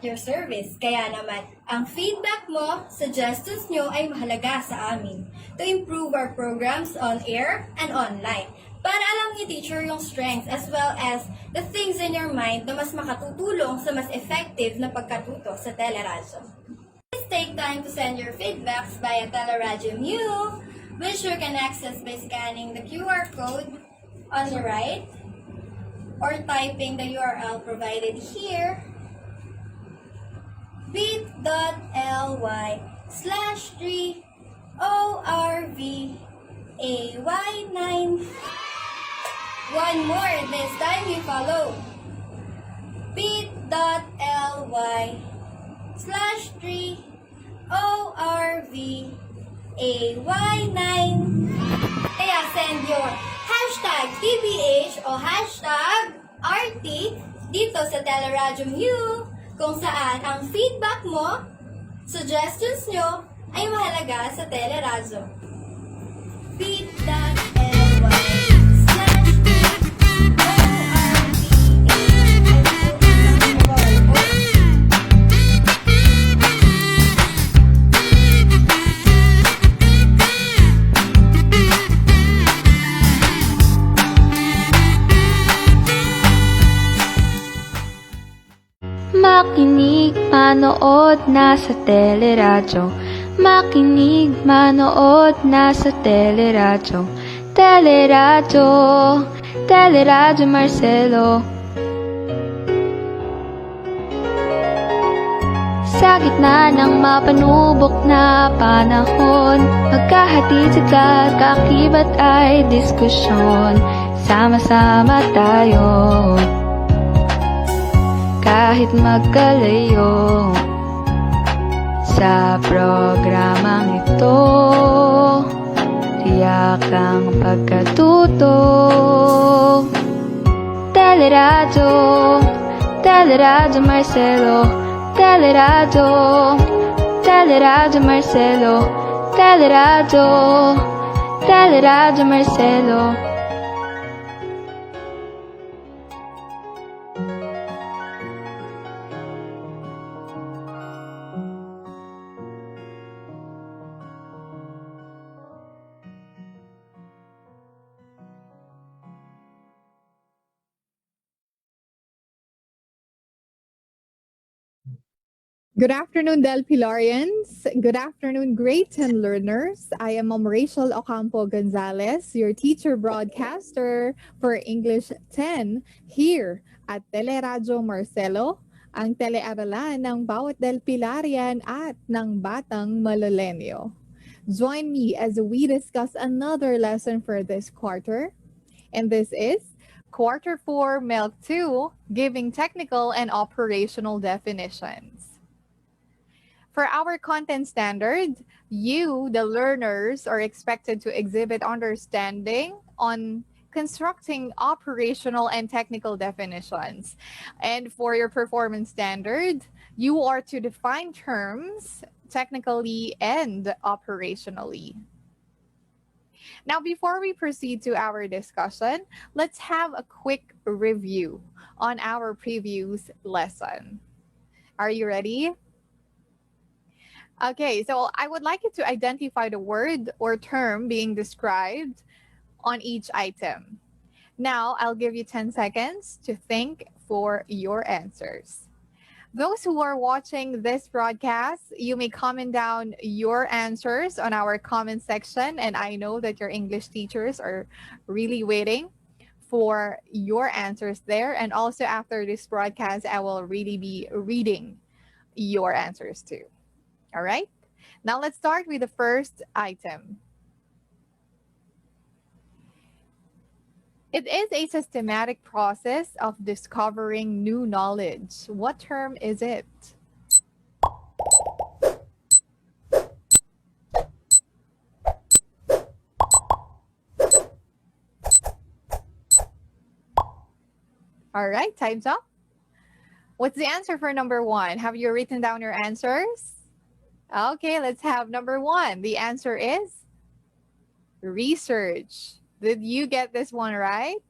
your service. Kaya naman, ang feedback mo, suggestions nyo ay mahalaga sa amin to improve our programs on air and online. Para alam ni teacher yung strengths as well as the things in your mind na mas makatutulong sa mas effective na pagkatuto sa teleradyo. Please take time to send your feedbacks via Teleradyo Mu, which you can access by scanning the QR code on the right or typing the URL provided here, bit.ly/3ORVAY9. One more, this time you follow bit.ly/3ORVAY9. Kaya send your hashtag TBH o hashtag RT dito sa Teleradyo Mu kung saan ang feedback mo, suggestions nyo ay mahalaga sa teleradyo. Makinig, manood, nasa teleradyo. Makinig, manood, nasa teleradyo. Teleradyo, Teleradyo Marcelo. Sa gitna ng mapanubok na panahon, magkahatid sa kaakibat ay diskusyon. Sama-sama tayo, kahit magkalayo. Sa programang ito, tiyak ang pagkatuto. Teleradyo, Teleradyo Marcelo. Teleradyo, Teleradyo Marcelo. Teleradyo, Teleradyo Marcelo. Good afternoon, Del Pilarians. Good afternoon, great 10 learners. I am Ma'am Rachel Ocampo Gonzalez, your teacher broadcaster for English 10 here at Teleradyo Marcelo, ang telearalan ng bawat Del Pilarian at ng batang Malolenyo. Join me as we discuss another lesson for this quarter, and this is Quarter 4, Milk 2, Giving Technical and Operational Definitions. For our content standard, you, the learners, are expected to exhibit understanding on constructing operational and technical definitions. And for your performance standard, you are to define terms technically and operationally. Now, before we proceed to our discussion, let's have a quick review on our previous lesson. Are you ready? Okay, so I would like you to identify the word or term being described on each item. Now, I'll give you 10 seconds to think for your answers. Those who are watching this broadcast, you may comment down your answers on our comment section, and I know that your English teachers are really waiting for your answers there. And also after this broadcast, I will really be reading your answers too. All right, now let's start with the first item. It is a systematic process of discovering new knowledge. What term is it? All right, time's up. What's the answer for number 1? Have you written down your answers? Okay, let's have number 1. The answer is research. Did you get this one right?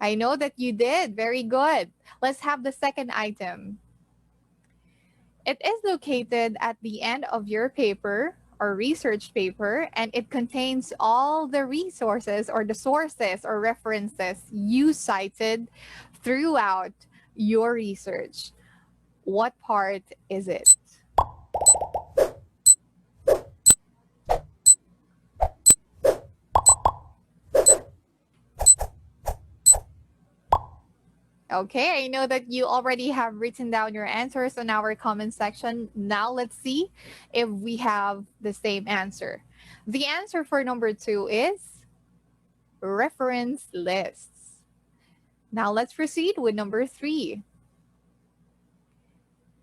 I know that you did. Very good. Let's have the second item. It is located at the end of your paper or research paper, and it contains all the resources or the sources or references you cited throughout your research. What part is it? Okay, I know that you already have written down your answers on our comment section. Now let's see if we have the same answer. The answer for number 2 is reference lists. Now let's proceed with number 3.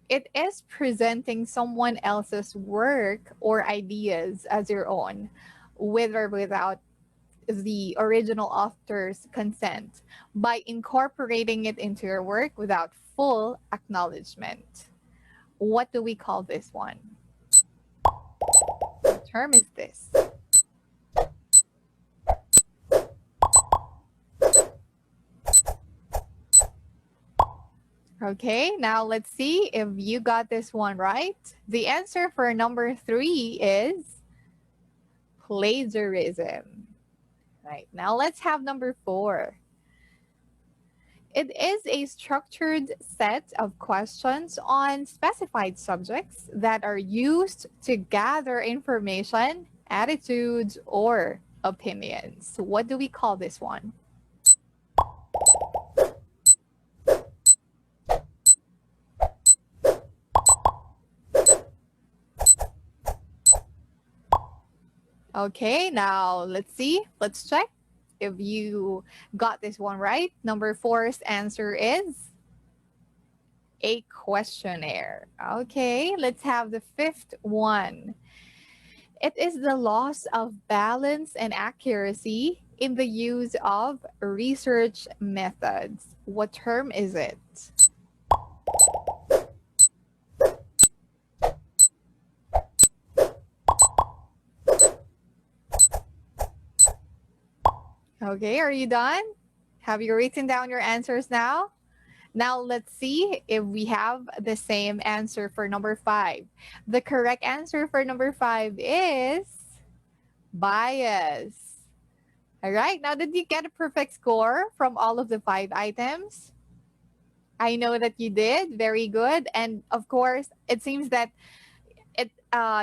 It is presenting someone else's work or ideas as your own, with or without the original author's consent, by incorporating it into your work without full acknowledgement. What do we call this one? What term is this? Okay, now let's see if you got this one right. The answer for number 3 is plagiarism. Right, now let's have number 4. It is a structured set of questions on specified subjects that are used to gather information, attitudes, or opinions. What do we call this one? Okay, now let's see. Let's check if you got this one right. Number 4's answer is a questionnaire. Okay, let's have the 5th one. It is the loss of balance and accuracy in the use of research methods. What term is it? Okay, are you done? Have you written down your answers now? Now let's see if we have the same answer for number 5. The correct answer for number 5 is bias. All right, now did you get a perfect score from all of the 5 items? I know that you did. Very good. And of course, it seems that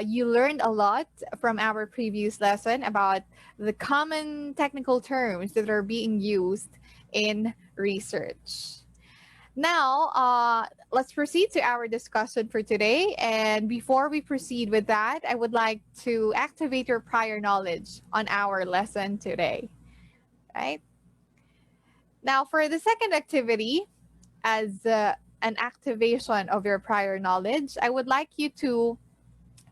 you learned a lot from our previous lesson about the common technical terms that are being used in research. Now, let's proceed to our discussion for today. And before we proceed with that, I would like to activate your prior knowledge on our lesson today. Right? Now, for the second activity, as an activation of your prior knowledge, I would like you to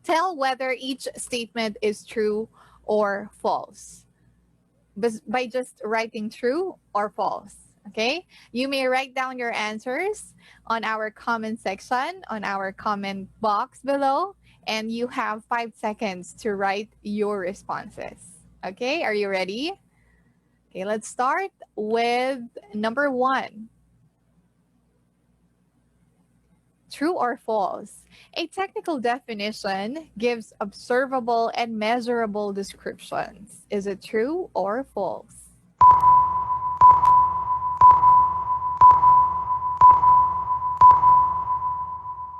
tell whether each statement is true or false by just writing true or false. Okay, you may write down your answers on our comment section, on our comment box below, and you have 5 seconds to write your responses. Okay, are you ready? Okay, let's start with number 1. True or false? A technical definition gives observable and measurable descriptions. Is it true or false?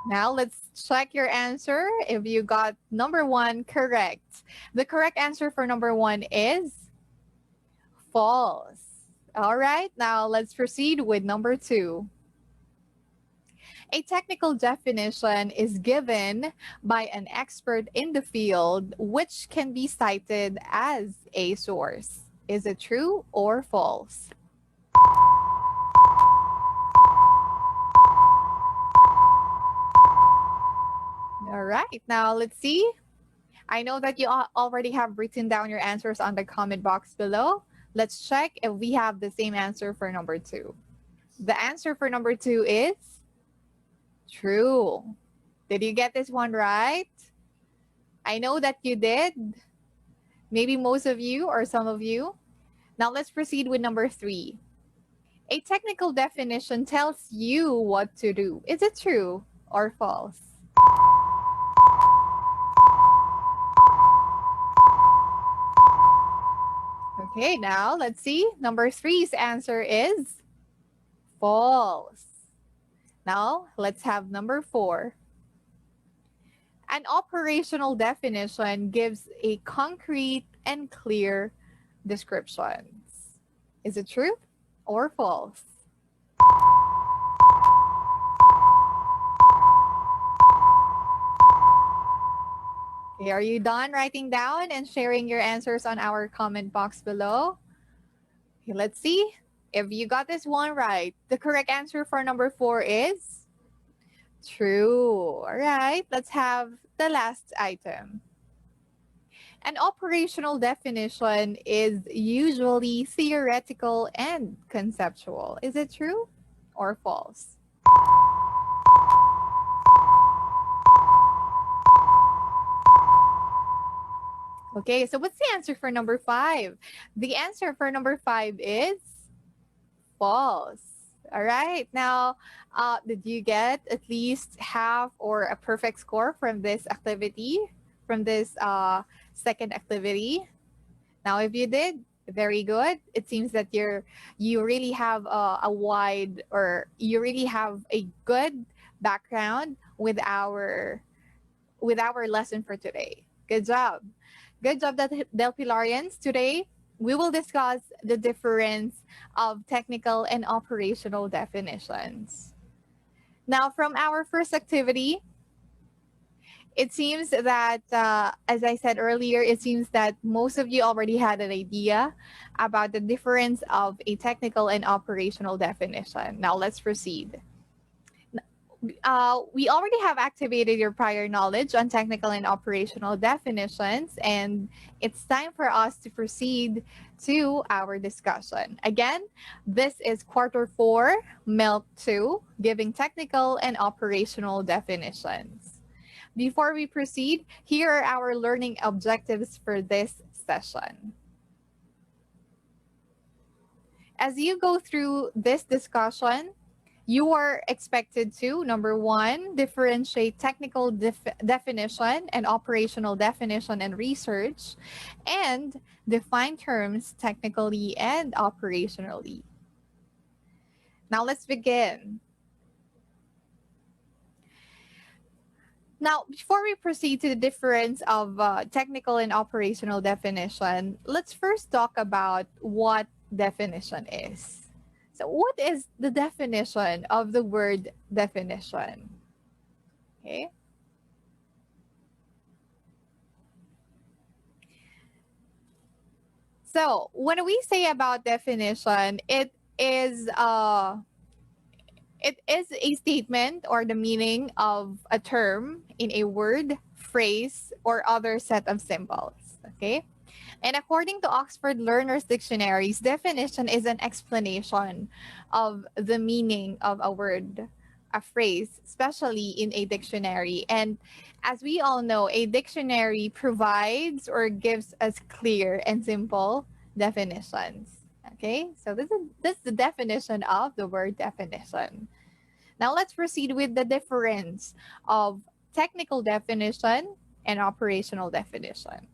Now let's check your answer if you got number 1 correct. The correct answer for number 1 is false. All right, now let's proceed with number 2. A technical definition is given by an expert in the field, which can be cited as a source. Is it true or false? All right, now let's see. I know that you already have written down your answers on the comment box below. Let's check if we have the same answer for number 2. The answer for number 2 is true. Did you get this one right? I know that you did. Maybe most of you or some of you. Now let's proceed with number 3. A technical definition tells you what to do. Is it true or false? Okay, now let's see. Number three's answer is false. Now let's have number four. An operational definition gives a concrete and clear descriptions. Is it true or false? Okay, are you done writing down and sharing your answers on our comment box below? Okay, let's see if you got this one right. The correct answer for number four is true. All right, let's have the last item. An operational definition is usually theoretical and conceptual. Is it true or false? Okay, so what's the answer for number five? The answer for number five is false. All right, now, did you get at least half or a perfect score from this activity, from this second activity? Now, if you did, very good. It seems that you really have a wide, or you really have a good background with our lesson for today. Good job. Good job, Delpilarians. Today, we will discuss the difference of technical and operational definitions. Now, from our first activity, it seems that, as I said earlier, it seems that most of you already had an idea about the difference of a technical and operational definition. Now, let's proceed. We already have activated your prior knowledge on technical and operational definitions, and it's time for us to proceed to our discussion. Again, this is quarter 4, MELT 2, giving technical and operational definitions. Before we proceed, here are our learning objectives for this session. As you go through this discussion, you are expected to, number 1, differentiate technical definition and operational definition and research, and define terms technically and operationally. Now let's begin. Now, before we proceed to the difference of technical and operational definition, let's first talk about what definition is. So what is the definition of the word definition? Okay. So when we say about definition, it is a statement or the meaning of a term in a word, phrase, or other set of symbols. Okay. And according to Oxford Learner's Dictionaries, definition is an explanation of the meaning of a word, a phrase, especially in a dictionary. And as we all know, a dictionary provides or gives us clear and simple definitions. Okay, so this is the definition of the word definition. Now let's proceed with the difference of technical definition and operational definition.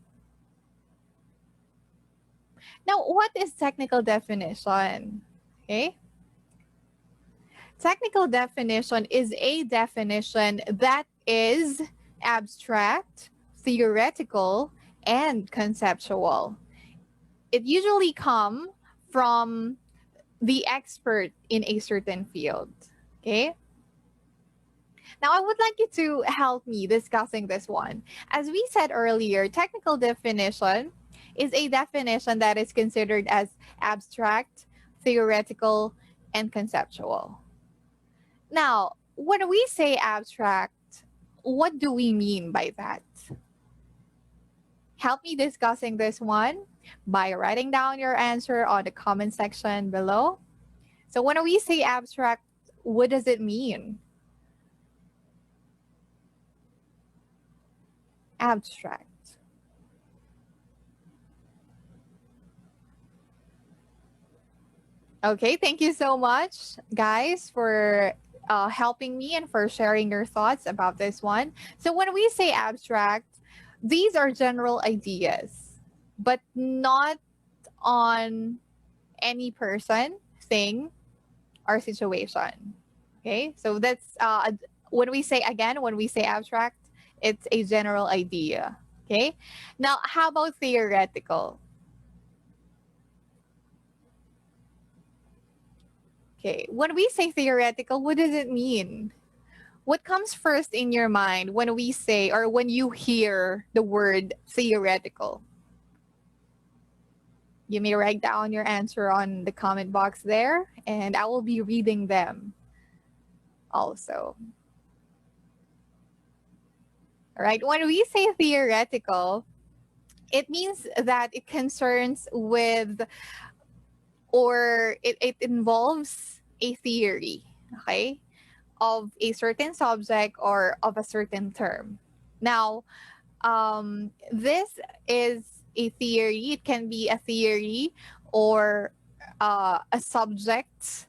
Now, what is technical definition? Okay. Technical definition is a definition that is abstract, theoretical, and conceptual. It usually comes from the expert in a certain field. Okay. Now, I would like you to help me discussing this one. As we said earlier, technical definition is a definition that is considered as abstract, theoretical, and conceptual. Now, when we say abstract, what do we mean by that? Help me discussing this one by writing down your answer on the comment section below. So when we say abstract, what does it mean? Abstract. Okay, thank you so much, guys, for helping me and for sharing your thoughts about this one. So when we say abstract, these are general ideas, but not on any person, thing, or situation. Okay, so that's when we say abstract, it's a general idea. Okay, now how about theoretical? Okay, when we say theoretical, what does it mean? What comes first in your mind when we say or when you hear the word theoretical? You may write down your answer on the comment box there, and I will be reading them also. All right, when we say theoretical, it means that it concerns with or it involves a theory, okay, of a certain subject or of a certain term. Now, this is a theory. It can be a theory or a subject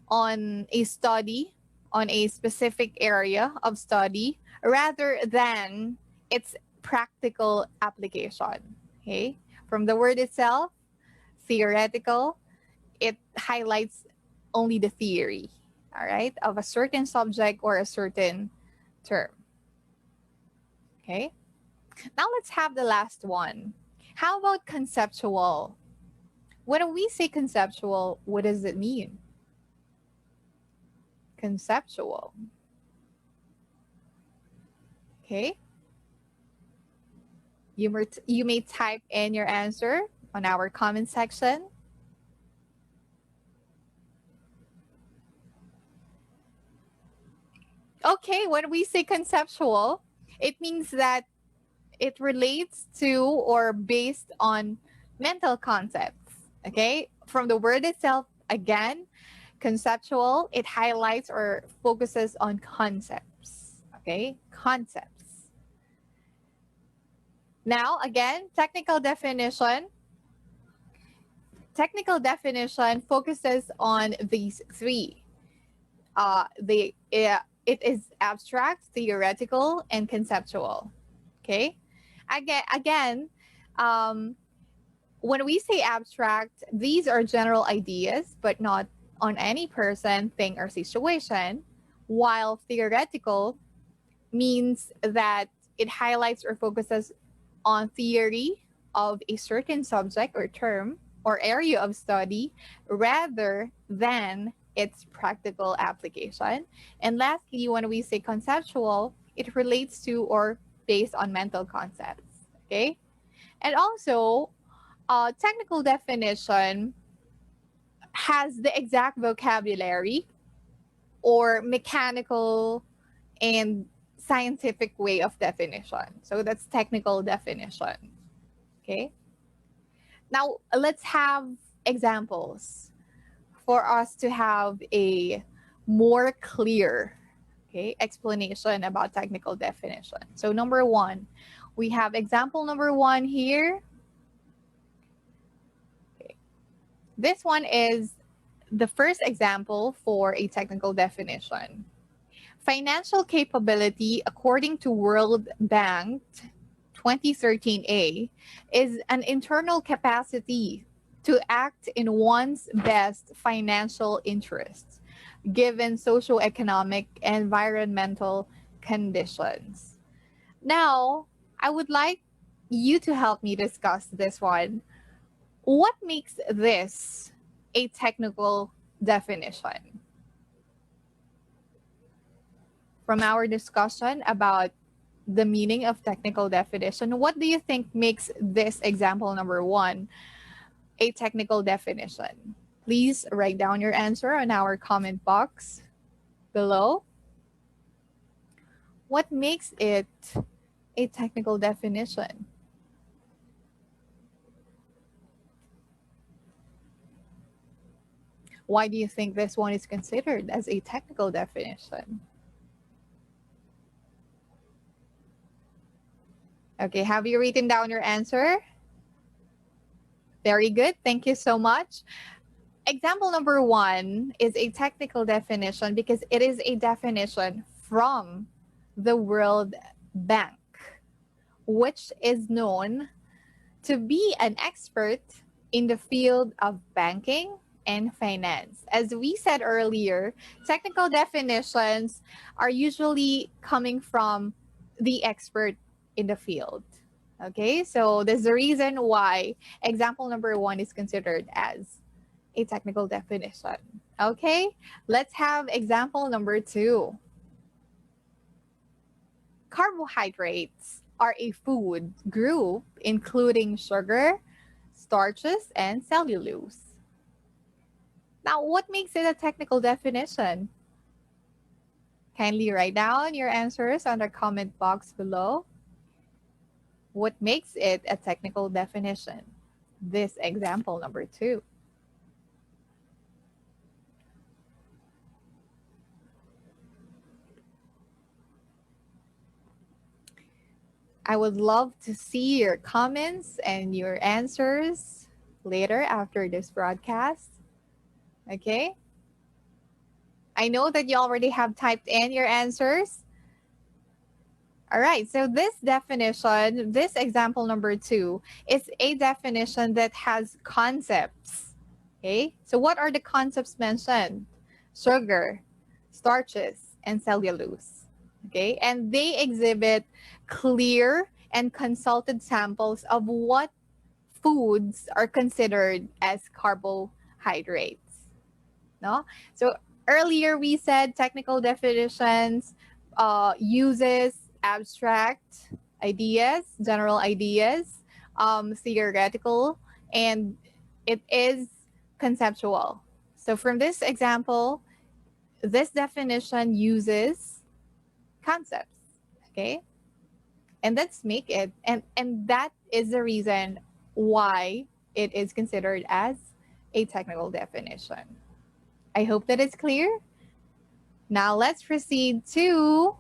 on a study, on a specific area of study, rather than its practical application. Okay? From the word itself, theoretical, it highlights only the theory, all right, of a certain subject or a certain term. Okay? Now let's have the last one. How about conceptual? When we say conceptual, what does it mean? Conceptual. Okay? You may type in your answer on our comment section. Okay, when we say conceptual, it means that it relates to or based on mental concepts. Okay? From the word itself, again, conceptual, it highlights or focuses on concepts. Okay? Concepts. Now, again, technical definition. Technical definition focuses on these three. It is abstract, theoretical, and conceptual. Okay? Again, um, when we say abstract, these are general ideas, but not on any person, thing, or situation, while theoretical means that it highlights or focuses on theory of a certain subject or term or area of study rather than its practical application. And lastly, when we say conceptual, it relates to or based on mental concepts. Okay? And also, technical definition has the exact vocabulary or mechanical and scientific way of definition. So that's technical definition. Okay. Now let's have examples for us to have a more clear explanation about technical definition. So number one, we have example number one here. Okay. This one is the first example for a technical definition. Financial capability, according to World Bank 2013A, is an internal capacity to act in one's best financial interests, given socioeconomic and environmental conditions. Now, I would like you to help me discuss this one. What makes this a technical definition? From our discussion about the meaning of technical definition, what do you think makes this example number one a technical definition? Please write down your answer on our comment box below. What makes it a technical definition? Why do you think this one is considered as a technical definition? Okay, have you written down your answer? Very good. Thank you so much. Example number one is a technical definition because it is a definition from the World Bank, which is known to be an expert in the field of banking and finance. As we said earlier, technical definitions are usually coming from the expert in the field. Okay, so there's the reason why example number 1 is considered as a technical definition. Okay, let's have example number 2. Carbohydrates are a food group including sugar, starches, and cellulose. Now, what makes it a technical definition? Kindly write down your answers on the comment box below. What makes it a technical definition? This example number 2. I would love to see your comments and your answers later after this broadcast. Okay? I know that you already have typed in your answers. All right, so this definition, this example number 2, is a definition that has concepts. Okay? So what are the concepts mentioned? Sugar, starches, and cellulose. Okay? And they exhibit clear and consulted samples of what foods are considered as carbohydrates. No? So earlier we said technical definitions uses abstract ideas, general ideas, theoretical, and it is conceptual. So from this example, this definition uses concepts, okay? And let's make it, and that is the reason why it is considered as a technical definition. I hope that it's clear. Now let's proceed to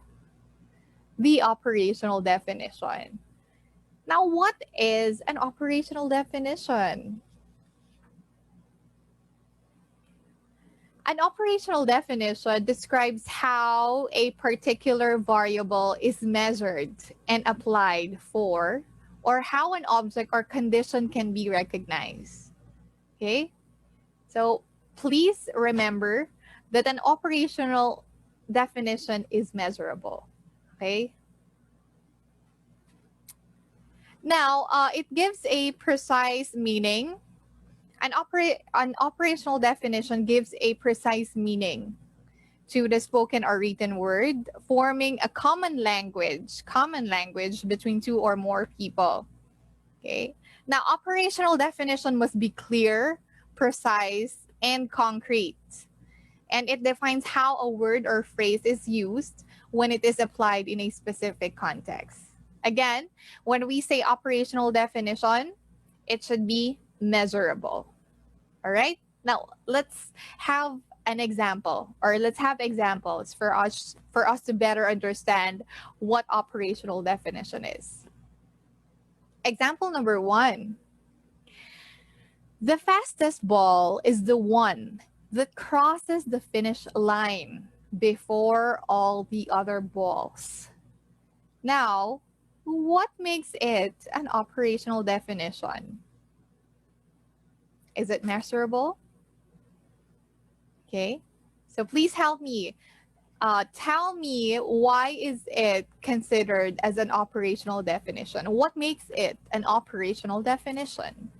the operational definition. Now, what is an operational definition? An operational definition describes how a particular variable is measured and applied for, or how an object or condition can be recognized. Okay? So please remember that an operational definition is measurable. Okay? Now, it gives a precise meaning. An operational definition gives a precise meaning to the spoken or written word, forming a common language between two or more people. Okay. Now, operational definition must be clear, precise, and concrete. And it defines how a word or phrase is used when it is applied in a specific context. Again, when we say operational definition, it should be measurable. All right? Now, let's have an example, or let's have examples for us to better understand what operational definition is. Example number 1. The fastest ball is the one that crosses the finish line before all the other balls. Now, what makes it an operational definition? Is it measurable? Okay, so please help me. Tell me, why is it considered as an operational definition? What makes it an operational definition?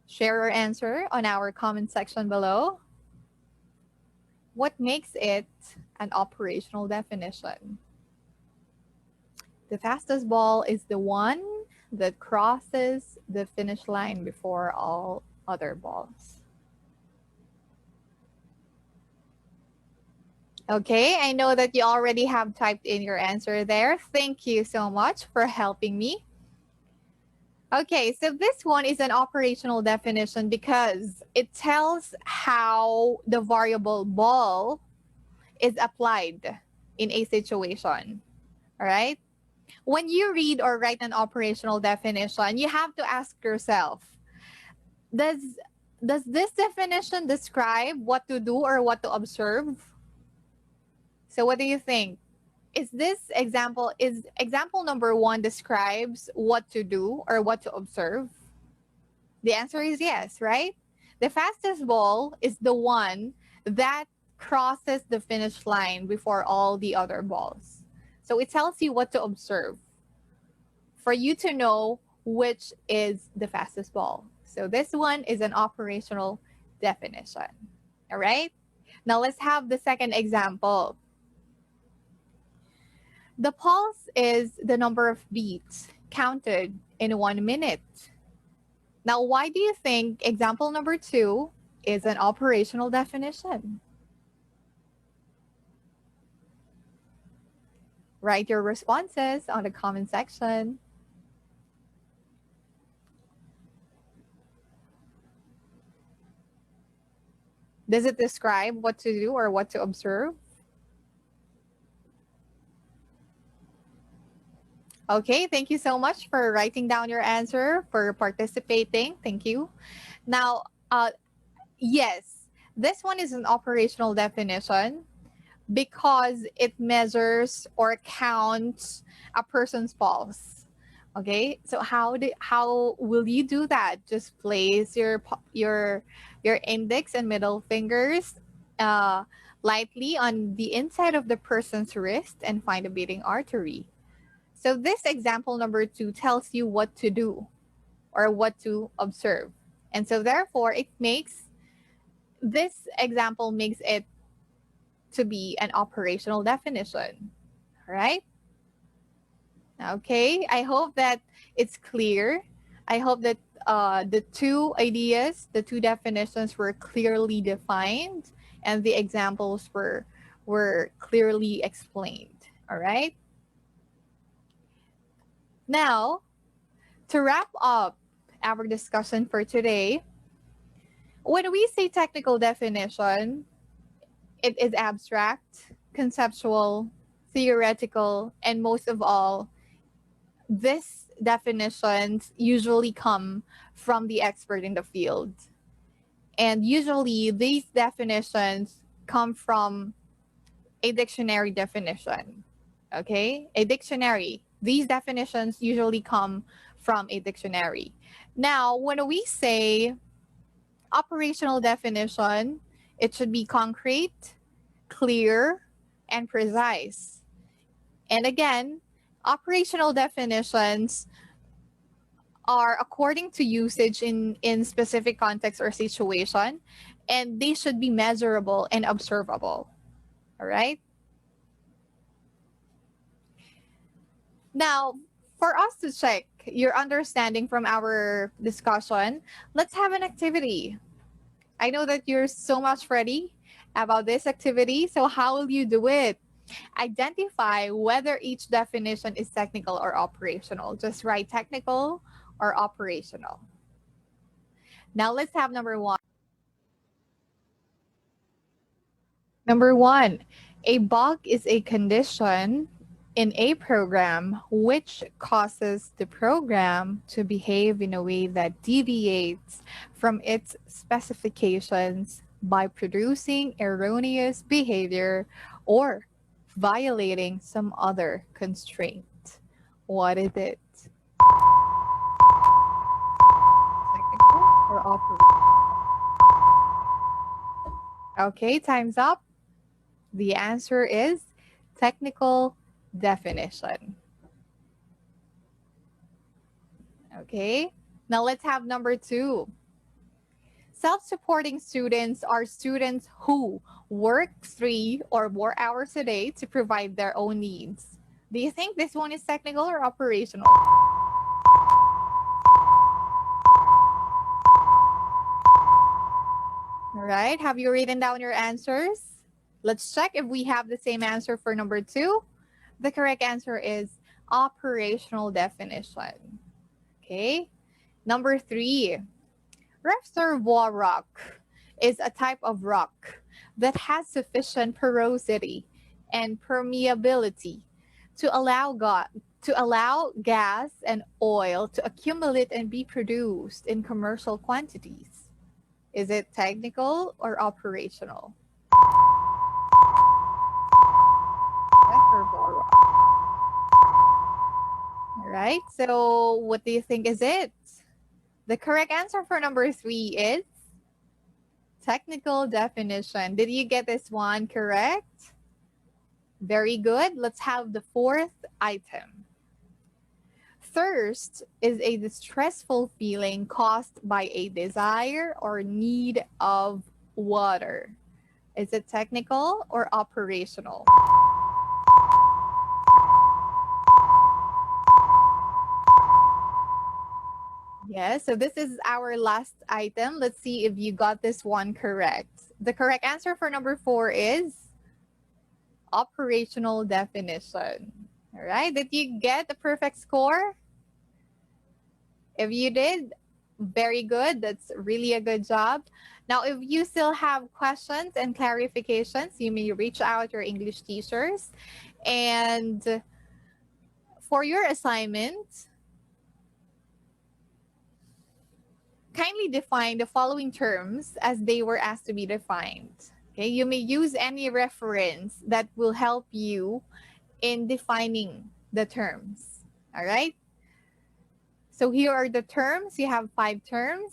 Share your answer on our comment section below. What makes it an operational definition? The fastest ball is the one that crosses the finish line before all other balls. Okay, I know that you already have typed in your answer there. Thank you so much for helping me. Okay, so this one is an operational definition because it tells how the variable ball is applied in a situation. All right? When you read or write an operational definition, you have to ask yourself, does this definition describe what to do or what to observe? So what do you think? Is example number 1 describes what to do or what to observe? The answer is yes, right? The fastest ball is the one that crosses the finish line before all the other balls. So it tells you what to observe for you to know which is the fastest ball. So this one is an operational definition. All right? Now let's have the second example. The pulse is the number of beats counted in 1 minute. Now, why do you think example number 2 is an operational definition? Write your responses on the comment section. Does it describe what to do or what to observe? Okay, thank you so much for writing down your answer, for participating. Thank you. Now, yes, this one is an operational definition because it measures or counts a person's pulse. Okay, so how will you do that? Just place your index and middle fingers lightly on the inside of the person's wrist and find a beating artery. So this example number 2 tells you what to do or what to observe. And so therefore this example makes it to be an operational definition. All right? Okay, I hope that it's clear. I hope that the two ideas, the two definitions were clearly defined and the examples were clearly explained. All right? Now, to wrap up our discussion for today, when we say technical definition, it is abstract, conceptual, theoretical, and most of all, these definitions usually come from the expert in the field. And usually these definitions come from a dictionary definition. Okay? A dictionary. These definitions usually come from a dictionary. Now, when we say operational definition, it should be concrete, clear, and precise. And again, operational definitions are according to usage in specific context or situation, and they should be measurable and observable. All right? Now, for us to check your understanding from our discussion, let's have an activity. I know that you're so much ready about this activity, so how will you do it? Identify whether each definition is technical or operational. Just write technical or operational. Now let's have number 1. Number 1, a bug is a condition in a program which causes the program to behave in a way that deviates from its specifications by producing erroneous behavior or violating some other constraint. What is it? Technical or operational? Okay, time's up. The answer is technical definition. Okay, now let's have number 2. Self-supporting students are students who work 3 or more hours a day to provide their own needs. Do you think this one is technical or operational? All right, have you written down your answers? Let's check if we have the same answer for number 2. The correct answer is operational definition. Okay, number 3. Reservoir rock is a type of rock that has sufficient porosity and permeability to allow gas and oil to accumulate and be produced in commercial quantities. Is it technical or operational? Reservoir rock. All right, so what do you think is it? The correct answer for number 3 is technical definition. Did you get this one correct? Very good. Let's have the fourth item. Thirst is a distressful feeling caused by a desire or need of water. Is it technical or operational? Yes, so this is our last item. Let's see if you got this one correct. The correct answer for number 4 is operational definition. All right, did you get the perfect score? If you did, very good. That's really a good job. Now, if you still have questions and clarifications, you may reach out your English teachers. And for your assignment, kindly define the following terms as they were asked to be defined. Okay, you may use any reference that will help you in defining the terms. All right. So here are the terms. You have 5 terms: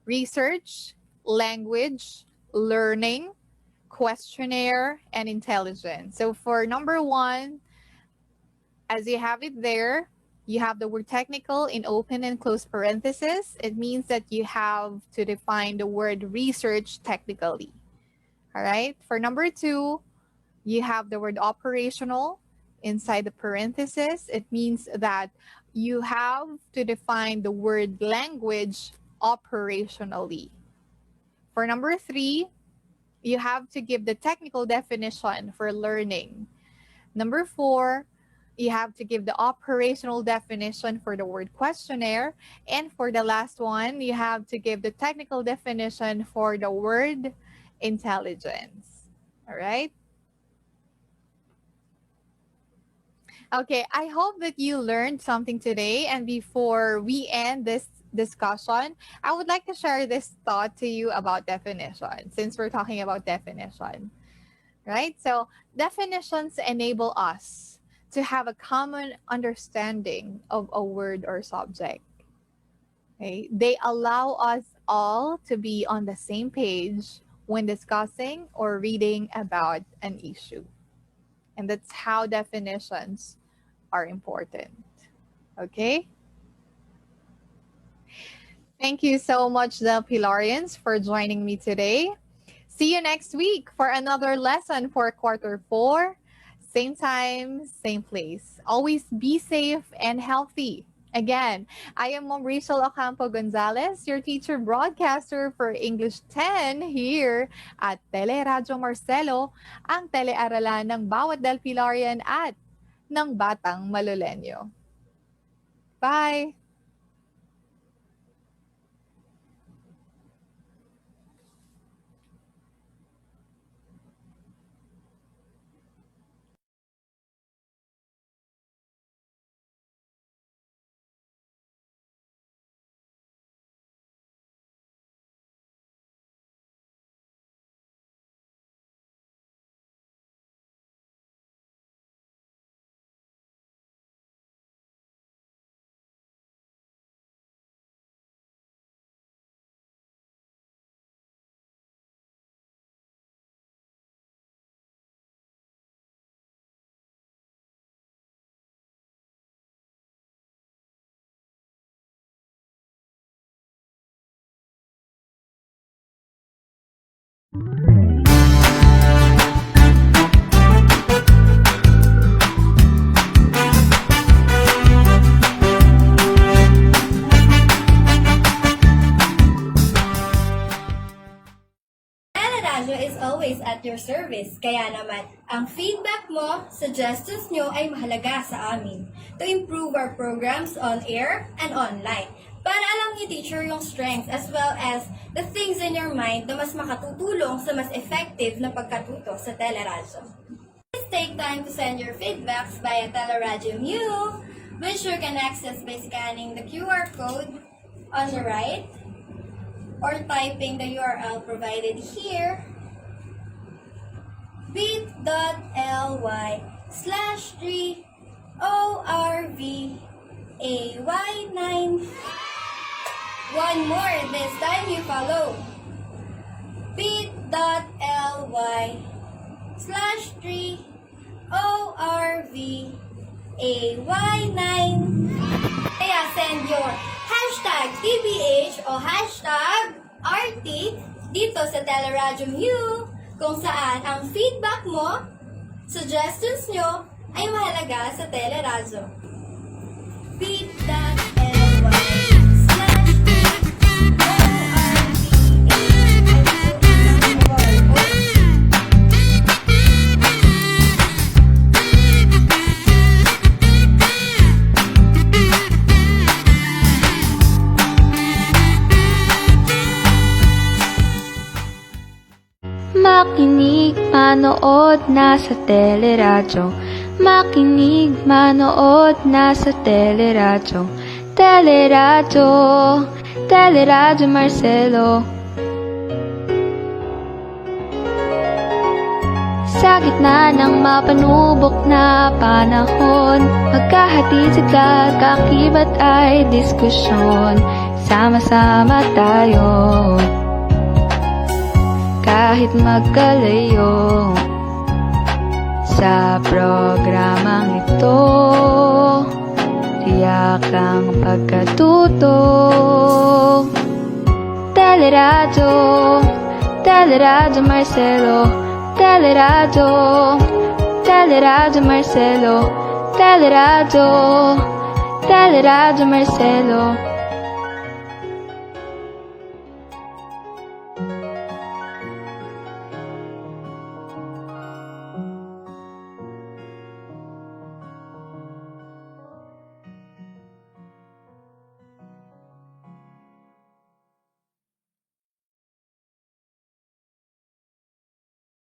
research, language, learning, questionnaire, and intelligence. So for number 1, as you have it there, you have the word technical in open and close parentheses. It means that you have to define the word research technically. All right. For number 2, you have the word operational inside the parentheses. It means that you have to define the word language operationally. For number 3, you have to give the technical definition for learning. Number 4, you have to give the operational definition for the word questionnaire. And for the last one, you have to give the technical definition for the word intelligence. All right? Okay, I hope that you learned something today. And before we end this discussion, I would like to share this thought to you about definition, since we're talking about definition, right? So definitions enable us to have a common understanding of a word or subject. Okay? They allow us all to be on the same page when discussing or reading about an issue. And that's how definitions are important. Okay? Thank you so much, the Pilarians, for joining me today. See you next week for another lesson for Q4. Same time, same place. Always be safe and healthy. Again, I am Ma'am Rachel Ocampo Gonzalez, your teacher broadcaster for English 10 here at Teleradyo Marcelo, ang telearalan ng bawat Delpilarian at ng batang Malulenyo. Bye! Radyo is always at your service. Kaya naman, ang feedback mo, suggestions nyo ay mahalaga sa amin to improve our programs on air and online. Para alam ni teacher yung strengths as well as the things in your mind na mas makatutulong sa mas effective na pagkatuto sa teleradyo. Please take time to send your feedbacks via Teleradyo Mu, which you can access by scanning the QR code on the right or typing the URL provided here, bit.ly/3ORVAY9 One more, this time you follow. bit.ly/3ORVAY9. Kaya send your hashtag TBH o hashtag RT dito sa Teleradyo Mu kung saan ang feedback mo, suggestions nyo ay mahalaga sa Teleradyo. Makinig, manood, nasa teleradyo. Makinig, manood, nasa teleradyo. Teleradyo, Teleradyo Marcelo. Sa gitna ng mapanubok na panahon, magkahatid sa kaakibat ay diskusyon. Sama-sama tayo, kahit magkalayo. Sa programang ito, tiyak ang pagkatuto. Teleradyo, Teleradyo Marcelo. Teleradyo, Teleradyo Marcelo. Teleradyo, Teleradyo Marcelo.